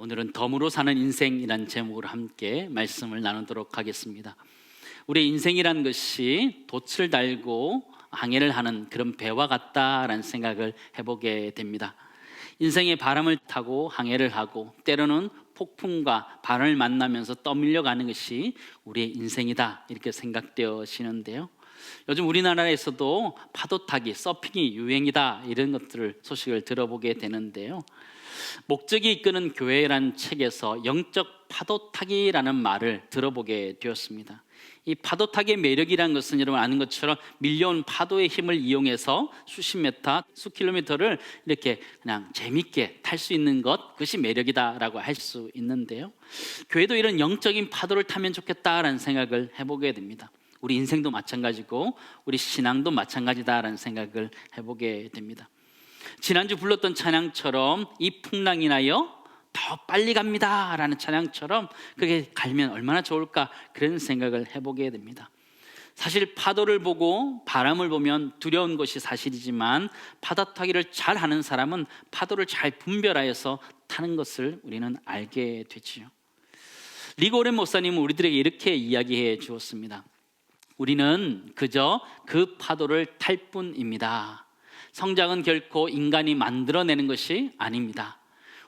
오늘은 덤으로 사는 인생이란 제목으로 함께 말씀을 나누도록 하겠습니다. 우리의 인생이란 것이 돛을 달고 항해를 하는 그런 배와 같다라는 생각을 해보게 됩니다. 인생의 바람을 타고 항해를 하고 때로는 폭풍과 바람을 만나면서 떠밀려가는 것이 우리의 인생이다, 이렇게 생각되어지는데요. 요즘 우리나라에서도 파도 타기, 서핑이 유행이다, 이런 소식을 들어보게 되는데요. 목적이 이끄는 교회라는 책에서 영적 파도 타기라는 말을 들어보게 되었습니다. 이 파도 타기의 매력이라는 것은 여러분 아는 것처럼 밀려온 파도의 힘을 이용해서 수십 미터, 수 킬로미터를 이렇게 그냥 재밌게 탈 수 있는 것, 그것이 매력이다라고 할 수 있는데요. 교회도 이런 영적인 파도를 타면 좋겠다라는 생각을 해보게 됩니다. 우리 인생도 마찬가지고 우리 신앙도 마찬가지다라는 생각을 해보게 됩니다. 지난주 불렀던 찬양처럼 이 풍랑이 나여 더 빨리 갑니다 라는 찬양처럼 그게 갈면 얼마나 좋을까, 그런 생각을 해보게 됩니다. 사실 파도를 보고 바람을 보면 두려운 것이 사실이지만 파도 타기를 잘 하는 사람은 파도를 잘 분별하여서 타는 것을 우리는 알게 되지요. 리고렌 목사님은 우리들에게 이렇게 이야기해 주었습니다. 우리는 그저 그 파도를 탈 뿐입니다. 성장은 결코 인간이 만들어내는 것이 아닙니다.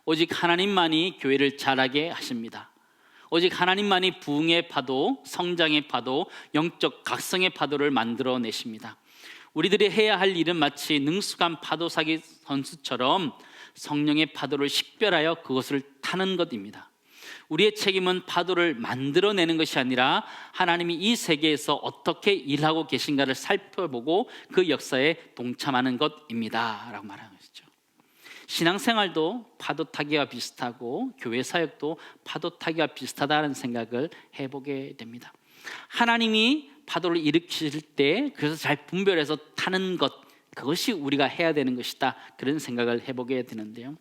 오직 하나님만이 교회를 자라게 하십니다. 오직 하나님만이 부흥의 파도, 성장의 파도, 영적 각성의 파도를 만들어내십니다. 우리들이 해야 할 일은 마치 능숙한 파도사기 선수처럼 성령의 파도를 식별하여 그것을 타는 것입니다. 우리의 책임은 파도를 만들어내는 것이 아니라 하나님이 이 세계에서 어떻게 일하고 계신가를 살펴보고 그 역사에 동참하는 것입니다 라고 말하는 것이죠. 신앙생활도 파도 타기와 비슷하고 교회 사역도 파도 타기와 비슷하다는 생각을 해보게 됩니다. 하나님이 파도를 일으키실 때 그래서 잘 분별해서 타는 것, 그것이 우리가 해야 되는 것이다, 그런 생각을 해보게 되는데요.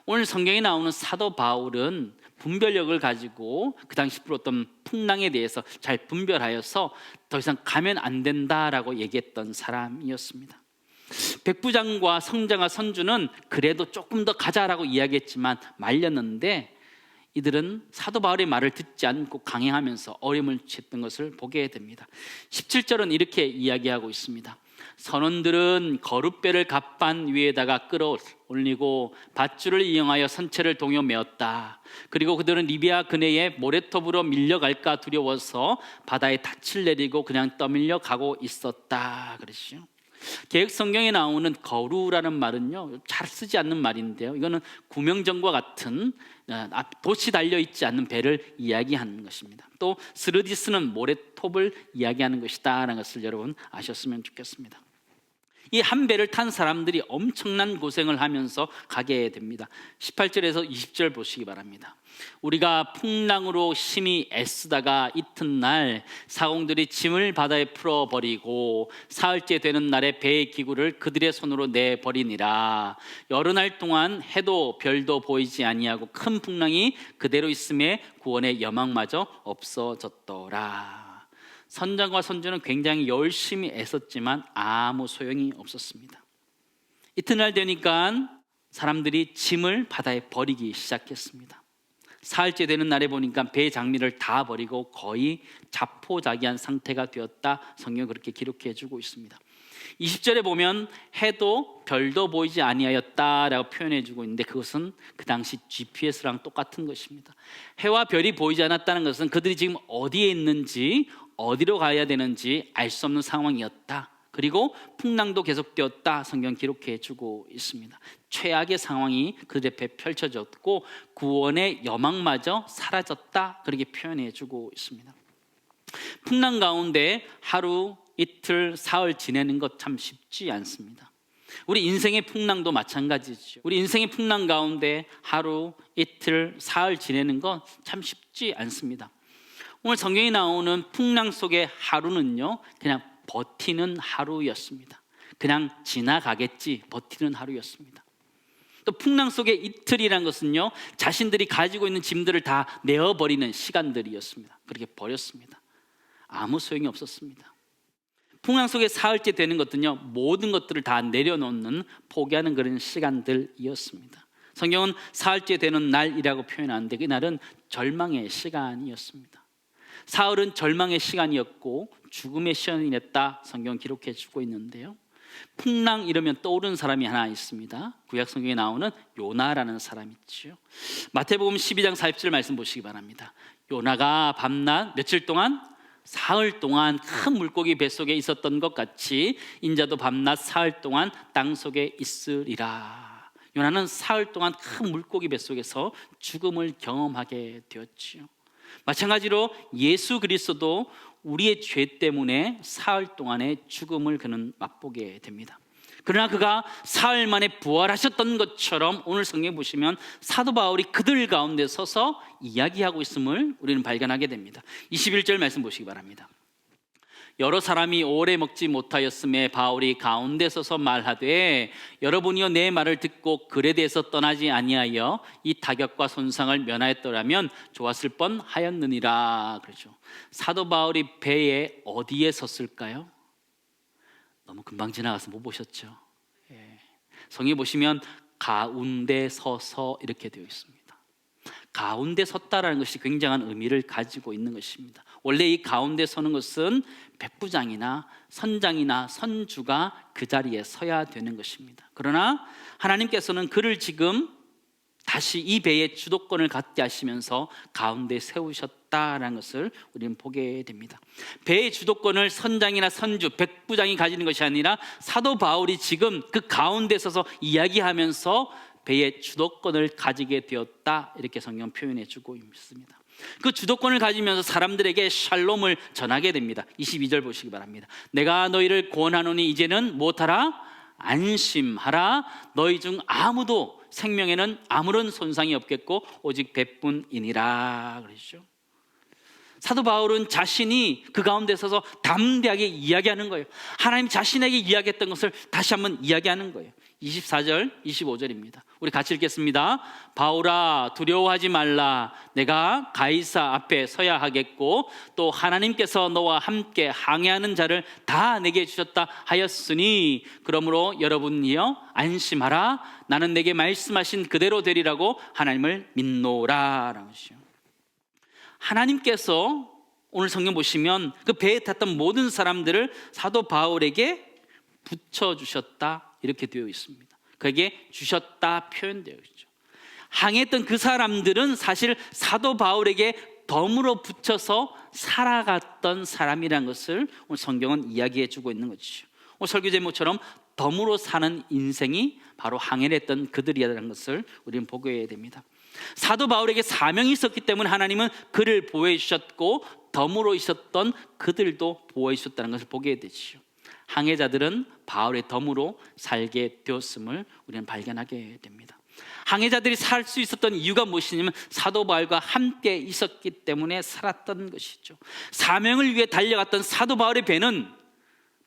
오늘 성경에 나오는 사도 바울은 분별력을 가지고 그 당시 불었던 풍랑에 대해서 잘 분별하여서 더 이상 가면 안 된다라고 얘기했던 사람이었습니다. 백부장과 성자가 선주는 그래도 조금 더 가자라고 이야기했지만 말렸는데 이들은 사도 바울의 말을 듣지 않고 강행하면서 어려움을 취했던 것을 보게 됩니다. 17절은 이렇게 이야기하고 있습니다. 선원들은 거룻배를 갑반 위에다가 끌어올리고 밧줄을 이용하여 선체를 동여 메었다. 그리고 그들은 리비아 근해에 모래톱으로 밀려갈까 두려워서 바다에 닻을 내리고 그냥 떠밀려 가고 있었다, 그러시죠. 개역 성경에 나오는 거루라는 말은요, 잘 쓰지 않는 말인데요, 이거는 구명정과 같은 돛이 달려있지 않는 배를 이야기하는 것입니다. 또 스르디스는 모래톱을 이야기하는 것이다 라는 것을 여러분 아셨으면 좋겠습니다. 이 한 배를 탄 사람들이 엄청난 고생을 하면서 가게 됩니다. 18절에서 20절 보시기 바랍니다. 우리가 풍랑으로 심히 애쓰다가 이튿날 사공들이 짐을 바다에 풀어버리고 사흘째 되는 날에 배의 기구를 그들의 손으로 내버리니라. 여러 날 동안 해도 별도 보이지 아니하고 큰 풍랑이 그대로 있음에 구원의 여망마저 없어졌더라. 선장과 선주는 굉장히 열심히 애썼지만 아무 소용이 없었습니다. 이튿날 되니까 사람들이 짐을 바다에 버리기 시작했습니다. 사흘째 되는 날에 보니까 배 장비를 다 버리고 거의 자포자기한 상태가 되었다, 성경은 그렇게 기록해 주고 있습니다. 20절에 보면 해도 별도 보이지 아니하였다라고 표현해 주고 있는데 그것은 그 당시 GPS랑 똑같은 것입니다. 해와 별이 보이지 않았다는 것은 그들이 지금 어디에 있는지, 어디로 가야 되는지 알 수 없는 상황이었다. 그리고 풍랑도 계속되었다, 성경 기록해 주고 있습니다. 최악의 상황이 그들 앞에 펼쳐졌고 구원의 여망마저 사라졌다, 그렇게 표현해 주고 있습니다. 풍랑 가운데 하루, 이틀, 사흘 지내는 것 참 쉽지 않습니다. 우리 인생의 풍랑도 마찬가지죠. 우리 인생의 풍랑 가운데 하루, 이틀, 사흘 지내는 것 참 쉽지 않습니다. 오늘 성경에 나오는 풍랑 속의 하루는요, 그냥 버티는 하루였습니다. 그냥 지나가겠지, 버티는 하루였습니다. 또 풍랑 속의 이틀이란 것은요, 자신들이 가지고 있는 짐들을 다 내어버리는 시간들이었습니다. 그렇게 버렸습니다. 아무 소용이 없었습니다. 풍랑 속에 사흘째 되는 것들은요, 모든 것들을 다 내려놓는, 포기하는 그런 시간들이었습니다. 성경은 사흘째 되는 날이라고 표현하는데 그날은 절망의 시간이었습니다. 사흘은 절망의 시간이었고 죽음의 시간이었다 성경은 기록해 주고 있는데요, 풍랑 이러면 떠오르는 사람이 하나 있습니다. 구약 성경에 나오는 요나라는 사람이 있죠. 마태복음 12장 40절 말씀 보시기 바랍니다. 요나가 밤낮 며칠 동안? 사흘 동안 큰 물고기 뱃속에 있었던 것 같이 인자도 밤낮 사흘 동안 땅속에 있으리라. 요나는 사흘 동안 큰 물고기 뱃속에서 죽음을 경험하게 되었지요. 마찬가지로 예수 그리스도도 우리의 죄 때문에 사흘 동안의 죽음을 그는 맛보게 됩니다. 그러나 그가 사흘 만에 부활하셨던 것처럼 오늘 성경에 보시면 사도 바울이 그들 가운데 서서 이야기하고 있음을 우리는 발견하게 됩니다. 21절 말씀 보시기 바랍니다. 여러 사람이 오래 먹지 못하였음에 바울이 가운데 서서 말하되 여러분이여 내 말을 듣고 그레데에서 떠나지 아니하여 이 타격과 손상을 면하였더라면 좋았을 뻔하였느니라. 그렇죠. 사도 바울이 배에 어디에 섰을까요? 너무 금방 지나가서 못 보셨죠? 성경에 보시면 가운데 서서 이렇게 되어 있습니다. 가운데 섰다라는 것이 굉장한 의미를 가지고 있는 것입니다. 원래 이 가운데 서는 것은 백부장이나 선장이나 선주가 그 자리에 서야 되는 것입니다. 그러나 하나님께서는 그를 지금 다시 이 배의 주도권을 갖게 하시면서 가운데 세우셨다라는 것을 우리는 보게 됩니다. 배의 주도권을 선장이나 선주, 백부장이 가지는 것이 아니라 사도 바울이 지금 그 가운데 서서 이야기하면서 배의 주도권을 가지게 되었다, 이렇게 성경 표현해 주고 있습니다. 그 주도권을 가지면서 사람들에게 샬롬을 전하게 됩니다. 22절 보시기 바랍니다. 내가 너희를 권하노니 이제는 무엇하라? 안심하라. 너희 중 아무도 생명에는 아무런 손상이 없겠고 오직 배뿐이니라. 그러시죠. 사도 바울은 자신이 그 가운데 서서 담대하게 이야기하는 거예요. 하나님 자신에게 이야기했던 것을 다시 한번 이야기하는 거예요. 24절, 25절입니다. 우리 같이 읽겠습니다. 바울아 두려워하지 말라. 내가 가이사 앞에 서야 하겠고 또 하나님께서 너와 함께 항해하는 자를 다 내게 주셨다 하였으니 그러므로 여러분이여 안심하라. 나는 내게 말씀하신 그대로 되리라고 하나님을 믿노라. 라고 하시죠. 하나님께서 오늘 성경 보시면 그 배에 탔던 모든 사람들을 사도 바울에게 붙여주셨다 이렇게 되어 있습니다. 그에게 주셨다 표현되어 있죠. 항해했던 그 사람들은 사실 사도 바울에게 덤으로 붙여서 살아갔던 사람이라는 것을 오늘 성경은 이야기해 주고 있는 것이죠. 오늘 설교 제목처럼 덤으로 사는 인생이 바로 항해를 했던 그들이라는 것을 우리는 보게 됩니다. 사도 바울에게 사명이 있었기 때문에 하나님은 그를 보호해 주셨고 덤으로 있었던 그들도 보호해 주셨다는 것을 보게 되죠. 항해자들은 바울의 덤으로 살게 되었음을 우리는 발견하게 됩니다. 항해자들이 살 수 있었던 이유가 무엇이냐면 사도 바울과 함께 있었기 때문에 살았던 것이죠. 사명을 위해 달려갔던 사도 바울의 배는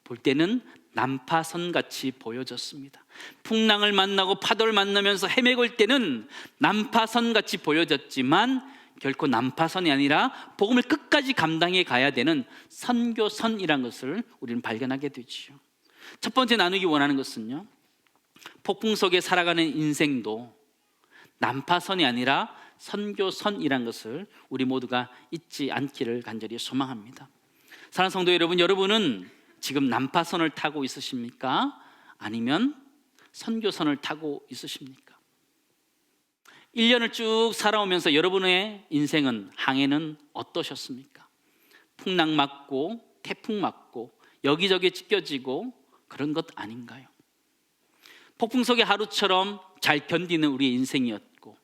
볼 때는 난파선같이 보여졌습니다. 풍랑을 만나고 파도를 만나면서 헤매고 있을 때는 난파선같이 보여졌지만 결코 난파선이 아니라 복음을 끝까지 감당해 가야 되는 선교선이라는 것을 우리는 발견하게 되죠. 첫 번째 나누기 원하는 것은요, 폭풍 속에 살아가는 인생도 난파선이 아니라 선교선이라는 것을 우리 모두가 잊지 않기를 간절히 소망합니다. 사랑하는 성도 여러분, 여러분은 지금 난파선을 타고 있으십니까? 아니면 선교선을 타고 있으십니까? 1년을 쭉 살아오면서 여러분의 인생은, 항해는 어떠셨습니까? 풍랑 맞고 태풍 맞고 여기저기 찢겨지고 그런 것 아닌가요? 폭풍 속의 하루처럼 잘 견디는 우리의 인생이었고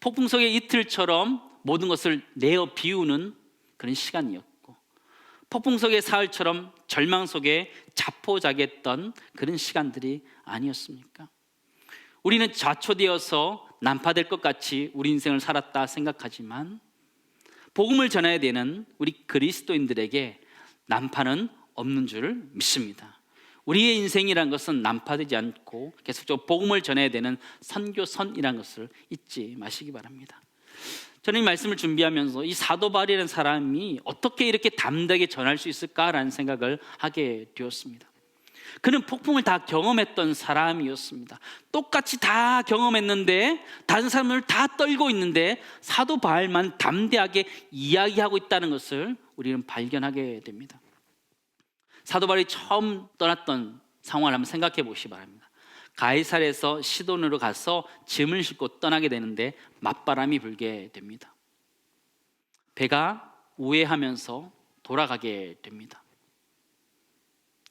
폭풍 속의 이틀처럼 모든 것을 내어 비우는 그런 시간이었고 폭풍 속의 사흘처럼 절망 속에 자포자기했던 그런 시간들이 아니었습니까? 우리는 좌초되어서 난파될 것 같이 우리 인생을 살았다 생각하지만 복음을 전해야 되는 우리 그리스도인들에게 난파는 없는 줄 믿습니다. 우리의 인생이란 것은 난파되지 않고 계속적으로 복음을 전해야 되는 선교선이라는 것을 잊지 마시기 바랍니다. 저는 이 말씀을 준비하면서 이 사도 바울이라는 사람이 어떻게 이렇게 담대하게 전할 수 있을까라는 생각을 하게 되었습니다. 그는 폭풍을 다 경험했던 사람이었습니다. 똑같이 다 경험했는데 다른 사람을 다 떨고 있는데 사도 바울만 담대하게 이야기하고 있다는 것을 우리는 발견하게 됩니다. 사도 바울이 처음 떠났던 상황을 한번 생각해 보시기 바랍니다. 가이사랴에서 시돈으로 가서 짐을 싣고 떠나게 되는데 맞바람이 불게 됩니다. 배가 우회하면서 돌아가게 됩니다.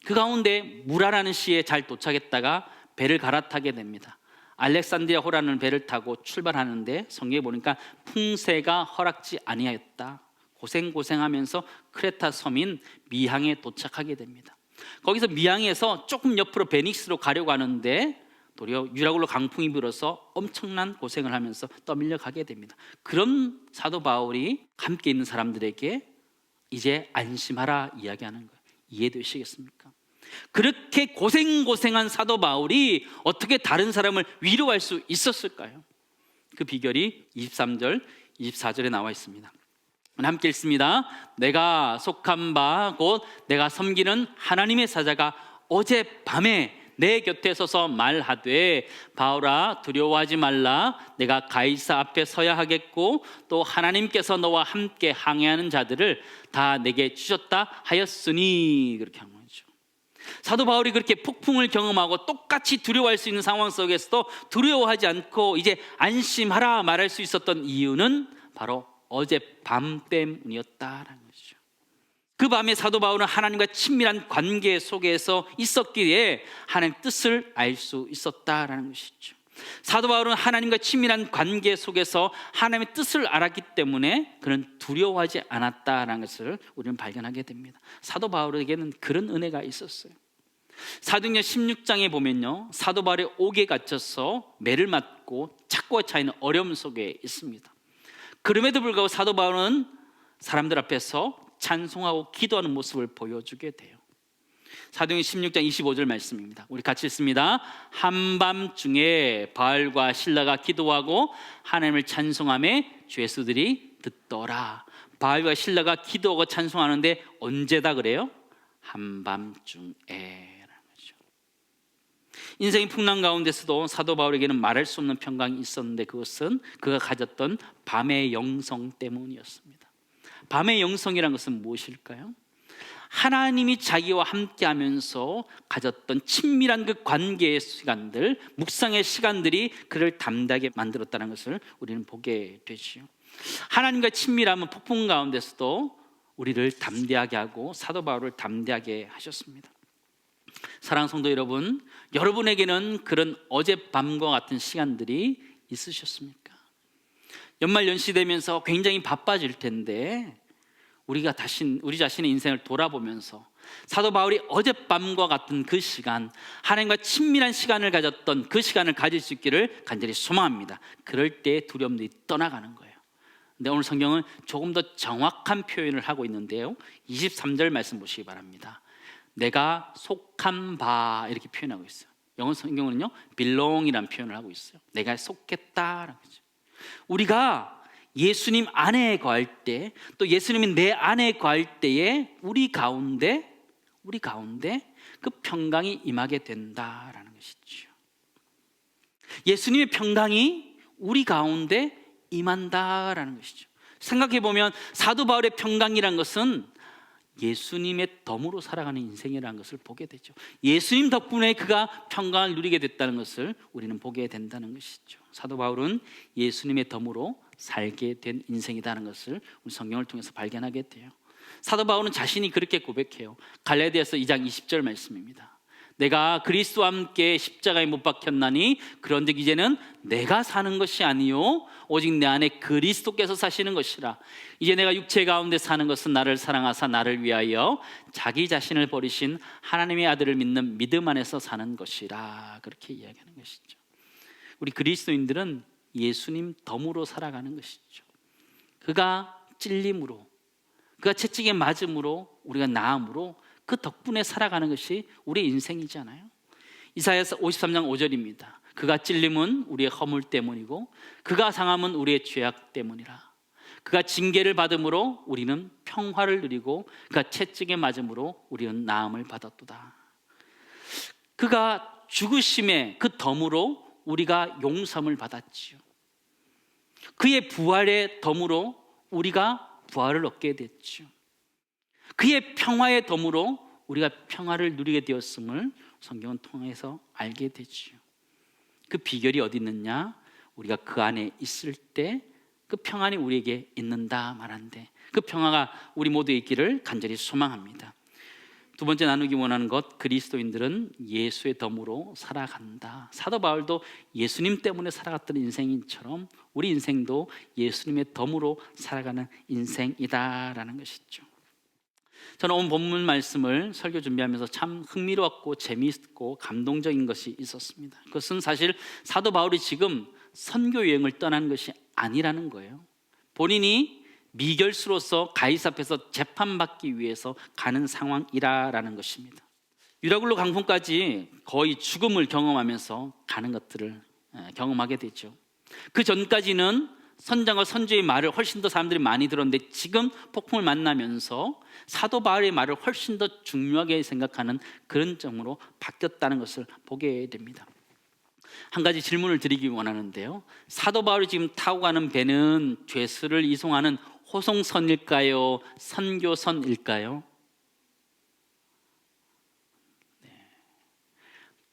그 가운데 무라라는 시에 잘 도착했다가 배를 갈아타게 됩니다. 알렉산드리아 호라는 배를 타고 출발하는데 성경에 보니까 풍세가 허락지 아니하였다. 고생하면서 크레타 섬인 미항에 도착하게 됩니다. 거기서 미항에서 조금 옆으로 베닉스로 가려고 하는데 도리어 유라굴로 강풍이 불어서 엄청난 고생을 하면서 떠밀려 가게 됩니다. 그런 사도 바울이 함께 있는 사람들에게 이제 안심하라 이야기하는 거예요. 이해되시겠습니까? 그렇게 고생한 사도 바울이 어떻게 다른 사람을 위로할 수 있었을까요? 그 비결이 23절, 24절에 나와 있습니다. 함께 읽습니다. 내가 속한 바 곧 내가 섬기는 하나님의 사자가 어젯밤에 내 곁에 서서 말하되 바울아 두려워하지 말라. 내가 가이사 앞에 서야 하겠고 또 하나님께서 너와 함께 항해하는 자들을 다 내게 주셨다 하였으니. 그렇게 한 거죠. 사도 바울이 그렇게 폭풍을 경험하고 똑같이 두려워할 수 있는 상황 속에서도 두려워하지 않고 이제 안심하라 말할 수 있었던 이유는 바로 어젯밤 때문이었다라는 거죠. 그 밤에 사도 바울은 하나님과 친밀한 관계 속에서 있었기에 하나님의 뜻을 알 수 있었다라는 것이죠. 사도 바울은 하나님과 친밀한 관계 속에서 하나님의 뜻을 알았기 때문에 그는 두려워하지 않았다라는 것을 우리는 발견하게 됩니다. 사도 바울에게는 그런 은혜가 있었어요. 사도행전 16장에 보면요, 사도 바울이 옥에 갇혀서 매를 맞고 착고에 차이는 어려움 속에 있습니다. 그럼에도 불구하고 사도 바울은 사람들 앞에서 찬송하고 기도하는 모습을 보여주게 돼요. 사도행전 16장 25절 말씀입니다. 우리 같이 읽습니다. 한밤중에 바울과 실라가 기도하고 하나님을 찬송하며 죄수들이 듣더라. 바울과 실라가 기도하고 찬송하는데 언제다 그래요? 한밤중에. 인생의 풍랑 가운데서도 사도 바울에게는 말할 수 없는 평강이 있었는데 그것은 그가 가졌던 밤의 영성 때문이었습니다. 밤의 영성이란 것은 무엇일까요? 하나님이 자기와 함께하면서 가졌던 친밀한 그 관계의 시간들, 묵상의 시간들이 그를 담대하게 만들었다는 것을 우리는 보게 되지요. 하나님과 친밀함은 폭풍 가운데서도 우리를 담대하게 하고 사도 바울을 담대하게 하셨습니다. 사랑하는 성도 여러분, 여러분에게는 그런 어젯밤과 같은 시간들이 있으셨습니까? 연말 연시 되면서 굉장히 바빠질 텐데 우리 자신의 인생을 돌아보면서 사도 바울이 어젯밤과 같은 그 시간, 하나님과 친밀한 시간을 가졌던 그 시간을 가질 수 있기를 간절히 소망합니다. 그럴 때 두려움들이 떠나가는 거예요. 근데 오늘 성경은 조금 더 정확한 표현을 하고 있는데요, 23절 말씀 보시기 바랍니다. 내가 속한 바 이렇게 표현하고 있어요. 영어 성경은요 belong이라는 표현을 하고 있어요. 내가 속했다라는 거죠. 우리가 예수님 안에 거할 때, 또 예수님이 내 안에 거할 때에 우리 가운데 그 평강이 임하게 된다라는 것이죠. 예수님의 평강이 우리 가운데 임한다라는 것이죠. 생각해 보면 사도 바울의 평강이란 것은 예수님의 덤으로 살아가는 인생이라는 것을 보게 되죠. 예수님 덕분에 그가 평강을 누리게 됐다는 것을 우리는 보게 된다는 것이죠. 사도 바울은 예수님의 덤으로 살게 된 인생이라는 것을 우리 성경을 통해서 발견하게 돼요. 사도 바울은 자신이 그렇게 고백해요. 갈라디아서 2장 20절 말씀입니다. 내가 그리스도와 함께 십자가에 못 박혔나니 그런즉 이제는 내가 사는 것이 아니요 오직 내 안에 그리스도께서 사시는 것이라. 이제 내가 육체 가운데 사는 것은 나를 사랑하사 나를 위하여 자기 자신을 버리신 하나님의 아들을 믿는 믿음 안에서 사는 것이라. 그렇게 이야기하는 것이죠. 우리 그리스도인들은 예수님 덤으로 살아가는 것이죠. 그가 찔림으로, 그가 채찍에 맞음으로 우리가 나음으로 그 덕분에 살아가는 것이 우리의 인생이잖아요. 이사야서 53장 5절입니다. 그가 찔림은 우리의 허물 때문이고 그가 상함은 우리의 죄악 때문이라. 그가 징계를 받음으로 우리는 평화를 누리고 그가 채찍에 맞음으로 우리는 나음을 받았도다. 그가 죽으심의 그 덤으로 우리가 용서함을 받았지요. 그의 부활의 덤으로 우리가 부활을 얻게 됐죠. 그의 평화의 덤으로 우리가 평화를 누리게 되었음을 성경은 통해서 알게 되죠. 그 비결이 어디 있느냐? 우리가 그 안에 있을 때 그 평안이 우리에게 있는다 말한데, 그 평화가 우리 모두에 있기를 간절히 소망합니다. 두 번째 나누기 원하는 것, 그리스도인들은 예수의 덤으로 살아간다. 사도 바울도 예수님 때문에 살아갔던 인생인처럼 우리 인생도 예수님의 덤으로 살아가는 인생이다라는 것이죠. 저는 오늘 본문 말씀을 설교 준비하면서 참 흥미로웠고 재미있고 감동적인 것이 있었습니다. 그것은 사실 사도 바울이 지금 선교 여행을 떠난 것이 아니라는 거예요. 본인이 미결수로서 가이사 앞에서 재판받기 위해서 가는 상황이라는 것입니다. 유라굴로 강풍까지 거의 죽음을 경험하면서 가는 것들을 경험하게 되죠. 그 전까지는 선장과 선주의 말을 훨씬 더 사람들이 많이 들었는데, 지금 폭풍을 만나면서 사도 바울의 말을 훨씬 더 중요하게 생각하는 그런 점으로 바뀌었다는 것을 보게 됩니다. 한 가지 질문을 드리기 원하는데요, 사도 바울이 지금 타고 가는 배는 죄수를 이송하는 호송선일까요? 선교선일까요?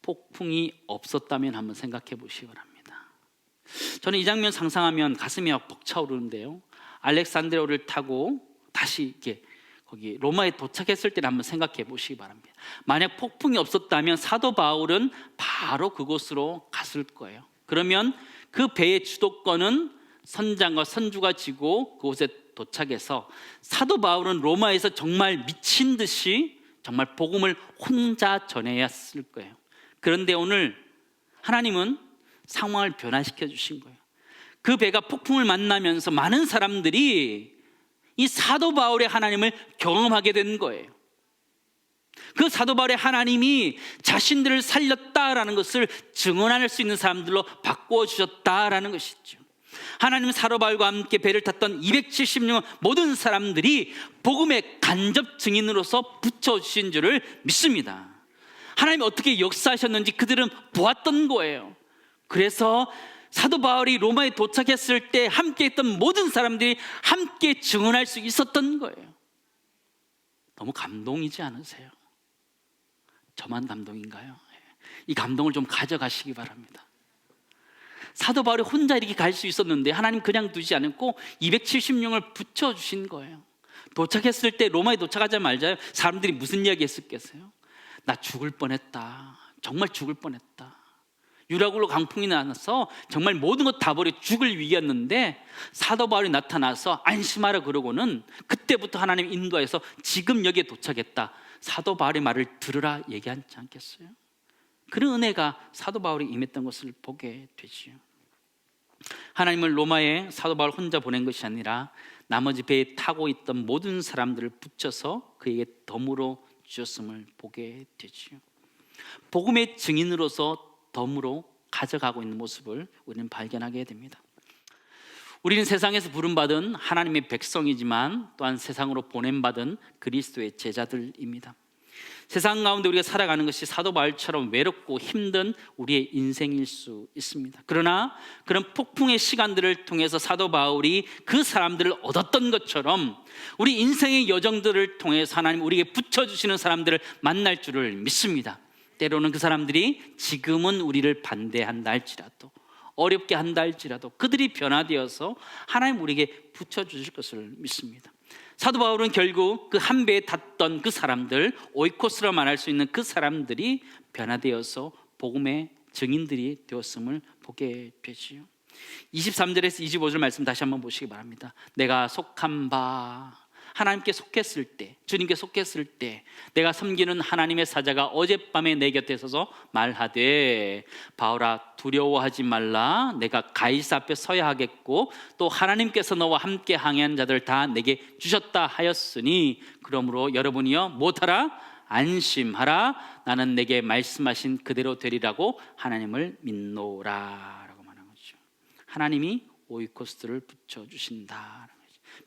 폭풍이 없었다면 한번 생각해 보시기 바랍니다. 저는 이 장면 상상하면 가슴이 막 벅차오르는데요, 알렉산드리아를 타고 다시 이렇게 거기 로마에 도착했을 때를 한번 생각해 보시기 바랍니다. 만약 폭풍이 없었다면 사도 바울은 바로 그곳으로 갔을 거예요. 그러면 그 배의 주도권은 선장과 선주가 지고 그곳에 도착해서 사도 바울은 로마에서 정말 미친 듯이 정말 복음을 혼자 전해야 했을 거예요. 그런데 오늘 하나님은 상황을 변화시켜 주신 거예요. 그 배가 폭풍을 만나면서 많은 사람들이 이 사도 바울의 하나님을 경험하게 된 거예요. 그 사도 바울의 하나님이 자신들을 살렸다라는 것을 증언할 수 있는 사람들로 바꾸어 주셨다라는 것이죠. 하나님 사도 바울과 함께 배를 탔던 270명 모든 사람들이 복음의 간접 증인으로서 붙여주신 줄을 믿습니다. 하나님이 어떻게 역사하셨는지 그들은 보았던 거예요. 그래서 사도 바울이 로마에 도착했을 때 함께 있던 모든 사람들이 함께 증언할 수 있었던 거예요. 너무 감동이지 않으세요? 저만 감동인가요? 이 감동을 좀 가져가시기 바랍니다. 사도 바울이 혼자 이렇게 갈 수 있었는데 하나님 그냥 두지 않고 270명을 붙여주신 거예요. 도착했을 때 로마에 도착하자마자 사람들이 무슨 이야기 했었겠어요? 나 죽을 뻔했다. 정말 죽을 뻔했다. 유라굴로 강풍이 나서 정말 모든 것 다 버려 죽을 위기였는데 사도 바울이 나타나서 안심하라 그러고는 그때부터 하나님 인도해서 지금 여기에 도착했다. 사도 바울의 말을 들으라 얘기하지 않겠어요? 그런 은혜가 사도 바울이 임했던 것을 보게 되지요. 하나님은 로마에 사도 바울 혼자 보낸 것이 아니라 나머지 배에 타고 있던 모든 사람들을 붙여서 그에게 덤으로 주셨음을 보게 되지요. 복음의 증인으로서 덤으로 가져가고 있는 모습을 우리는 발견하게 됩니다. 우리는 세상에서 부름받은 하나님의 백성이지만 또한 세상으로 보냄받은 그리스도의 제자들입니다. 세상 가운데 우리가 살아가는 것이 사도 바울처럼 외롭고 힘든 우리의 인생일 수 있습니다. 그러나 그런 폭풍의 시간들을 통해서 사도 바울이 그 사람들을 얻었던 것처럼 우리 인생의 여정들을 통해서 하나님 우리에게 붙여주시는 사람들을 만날 줄을 믿습니다. 때로는 그 사람들이 지금은 우리를 반대한다 할지라도, 어렵게 한다 할지라도 그들이 변화되어서 하나님 우리에게 붙여주실 것을 믿습니다. 사도 바울은 결국 그 한 배에 탔던 그 사람들, 오이코스라 말할 수 있는 그 사람들이 변화되어서 복음의 증인들이 되었음을 보게 되지요. 23절에서 25절 말씀 다시 한번 보시기 바랍니다. 내가 속한 바, 하나님께 속했을 때, 주님께 속했을 때 내가 섬기는 하나님의 사자가 어젯밤에 내 곁에 서서 말하되 바울아 두려워하지 말라. 내가 가이사 앞에 서야 하겠고 또 하나님께서 너와 함께 항해한 자들 다 내게 주셨다 하였으니 그러므로 여러분이여 못하라 안심하라. 나는 내게 말씀하신 그대로 되리라고 하나님을 믿노라 라고 말하는 거죠. 하나님이 오이코스들을 붙여주신다.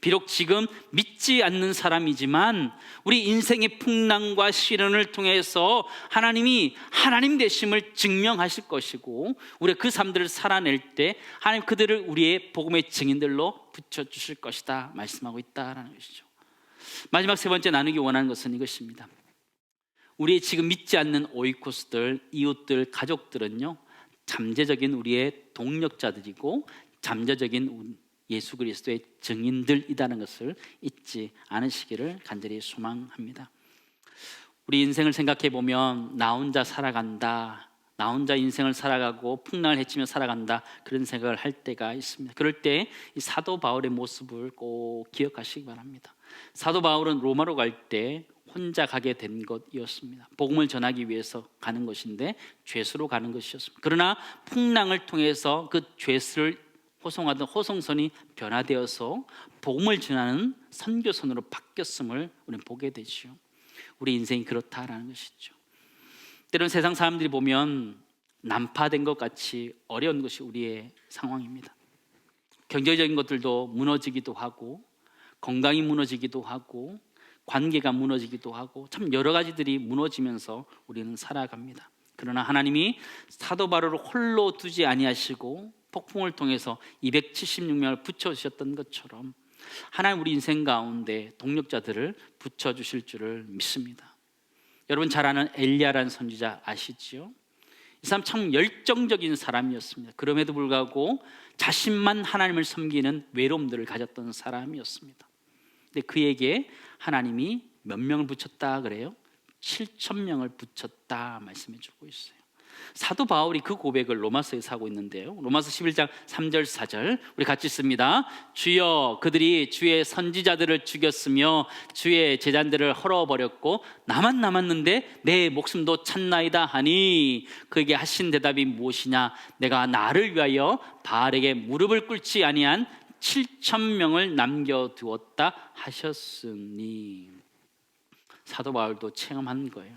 비록 지금 믿지 않는 사람이지만 우리 인생의 풍랑과 시련을 통해서 하나님이 하나님 되심을 증명하실 것이고, 우리가 그 삶들을 살아낼 때 하나님 그들을 우리의 복음의 증인들로 붙여주실 것이다 말씀하고 있다라는 것이죠. 마지막 세 번째 나누기 원하는 것은 이것입니다. 우리의 지금 믿지 않는 오이코스들, 이웃들, 가족들은요, 잠재적인 우리의 동력자들이고 잠재적인 예수 그리스도의 증인들이라는 것을 잊지 않으시기를 간절히 소망합니다. 우리 인생을 생각해 보면 나 혼자 살아간다, 나 혼자 인생을 살아가고 풍랑을 헤치며 살아간다, 그런 생각을 할 때가 있습니다. 그럴 때 이 사도 바울의 모습을 꼭 기억하시기 바랍니다. 사도 바울은 로마로 갈 때 혼자 가게 된 것이었습니다. 복음을 전하기 위해서 가는 것인데 죄수로 가는 것이었습니다. 그러나 풍랑을 통해서 그 죄수를 호송하던 호송선이 변화되어서 복음을 전하는 선교선으로 바뀌었음을 우리는 보게 되죠. 우리 인생이 그렇다라는 것이죠. 때로는 세상 사람들이 보면 난파된 것 같이 어려운 것이 우리의 상황입니다. 경제적인 것들도 무너지기도 하고, 건강이 무너지기도 하고, 관계가 무너지기도 하고, 참 여러 가지들이 무너지면서 우리는 살아갑니다. 그러나 하나님이 사도 바울을 홀로 두지 아니하시고 폭풍을 통해서 276명을 붙여주셨던 것처럼 하나님 우리 인생 가운데 동력자들을 붙여주실 줄을 믿습니다. 여러분 잘 아는 엘리야라는 선지자 아시지요? 이 사람 참 열정적인 사람이었습니다. 그럼에도 불구하고 자신만 하나님을 섬기는 외로움들을 가졌던 사람이었습니다. 근데 그에게 하나님이 몇 명을 붙였다 그래요? 7,000명을 붙였다 말씀해 주고 있어요. 사도 바울이 그 고백을 로마서에서 하고 있는데요, 로마서 11장 3절 4절 우리 같이 읽습니다. 주여, 그들이 주의 선지자들을 죽였으며 주의 제자들을 헐어버렸고 나만 남았는데 내 목숨도 찾나이다 하니 그에게 하신 대답이 무엇이냐? 내가 나를 위하여 바알에게 무릎을 꿇지 아니한 7,000명을 남겨두었다 하셨으니. 사도 바울도 체험한 거예요.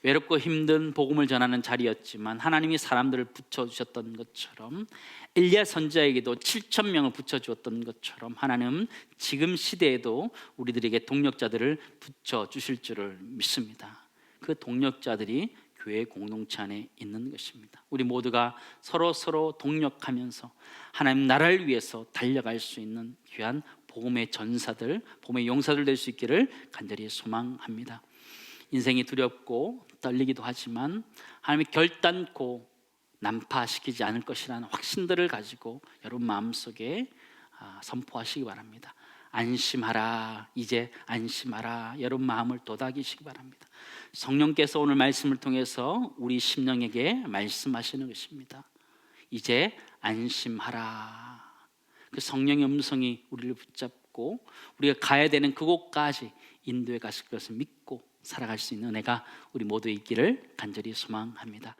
외롭고 힘든 복음을 전하는 자리였지만 하나님이 사람들을 붙여주셨던 것처럼, 엘리야 선지자에게도 7,000명을 붙여주었던 것처럼 하나님은 지금 시대에도 우리들에게 동력자들을 붙여주실 줄을 믿습니다. 그 동력자들이 교회 공동체 안에 있는 것입니다. 우리 모두가 서로 동력하면서 하나님 나라를 위해서 달려갈 수 있는 귀한 복음의 전사들, 복음의 용사들 될 수 있기를 간절히 소망합니다. 인생이 두렵고 떨리기도 하지만 하나님이 결단코 난파시키지 않을 것이라는 확신들을 가지고 여러분 마음속에 선포하시기 바랍니다. 안심하라, 이제 안심하라, 여러분 마음을 도닥이시기 바랍니다. 성령께서 오늘 말씀을 통해서 우리 심령에게 말씀하시는 것입니다. 이제 안심하라. 그 성령의 음성이 우리를 붙잡고 우리가 가야 되는 그곳까지 인도해 가실 것을 믿고 살아갈 수 있는 은혜가 우리 모두에 있기를 간절히 소망합니다.